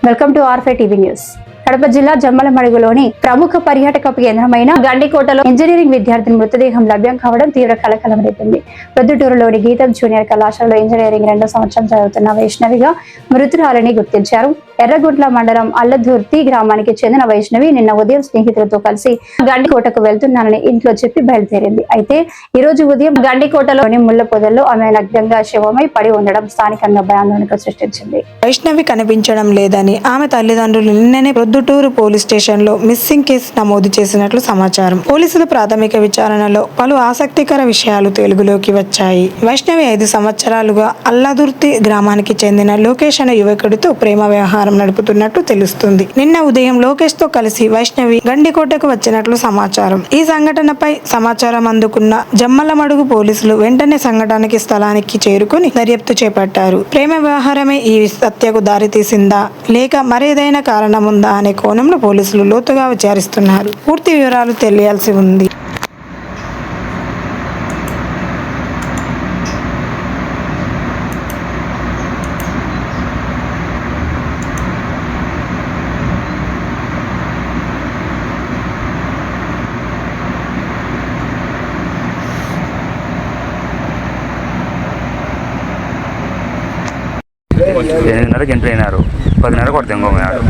Welcome to ఆర్ఫే TV news. Kadapa జిల్లా జమ్మలమడుగులోని ప్రముఖ పర్యాటక కేంద్రమైన గండికోటలో ఇంజనీరింగ్ విద్యార్థిని మృతదేహం లభ్యం కావడం తీవ్ర కలకలం రేపింది. ప్రొద్దుటూరులోని గీతం జూనియర్ కళాశాలలో ఇంజనీరింగ్ 2వ సంవత్సరం చదువుతున్న వైష్ణవిగా మృతురాలని గుర్తించారు. ఎర్రగుంట్ల మండలం అల్లదుర్తి గ్రామానికి చెందిన వైష్ణవి నిన్న ఉదయం స్నేహితులతో కలిసి గండికోటకు వెళ్తున్నానని ఇంట్లో చెప్పి బయలుదేరింది. అయితే ఈ రోజు ఉదయం గండికోటలోని ముళ్ల పొదల్లో ఆమె నగ్నంగా శవమై పడి ఉండడం స్థానికంగా భయాందోళన సృష్టించింది. వైష్ణవి కనిపించడం లేదని ఆమె తల్లిదండ్రులు నిన్ననే ప్రొద్దుటూరు పోలీస్ స్టేషన్ లో మిస్సింగ్ కేసు నమోదు చేసినట్లు సమాచారం. పోలీసుల ప్రాథమిక విచారణలో పలు ఆసక్తికర విషయాలు వెలుగులోకి వచ్చాయి. వైష్ణవి 5 సంవత్సరాలుగా అల్లదుర్తి గ్రామానికి చెందిన లోకేష్ అనే యువకుడితో ప్రేమ వ్యవహారం నడుపుతున్నట్టు తెలుస్తుంది. నిన్న ఉదయం లోకేష్ తో కలిసి వైష్ణవి గండికోటకు వచ్చినట్లు సమాచారం. ఈ సంఘటనపై సమాచారం అందుకున్న జమ్మలమడుగు పోలీసులు వెంటనే సంఘటనకి స్థలానికి చేరుకుని దర్యాప్తు చేపట్టారు. ప్రేమ వ్యవహారమే ఈ హత్యకు దారితీసిందా లేక మరేదైనా కారణం ఉందా అనే కోణంలో పోలీసులు లోతుగా విచారిస్తున్నారు. పూర్తి వివరాలు తెలియాల్సి ఉంది. ఎనిమిదిన్నరకు ఎంట్రీ అయినారు, 10:30 కొడితే ఇంకోమన్నాడు.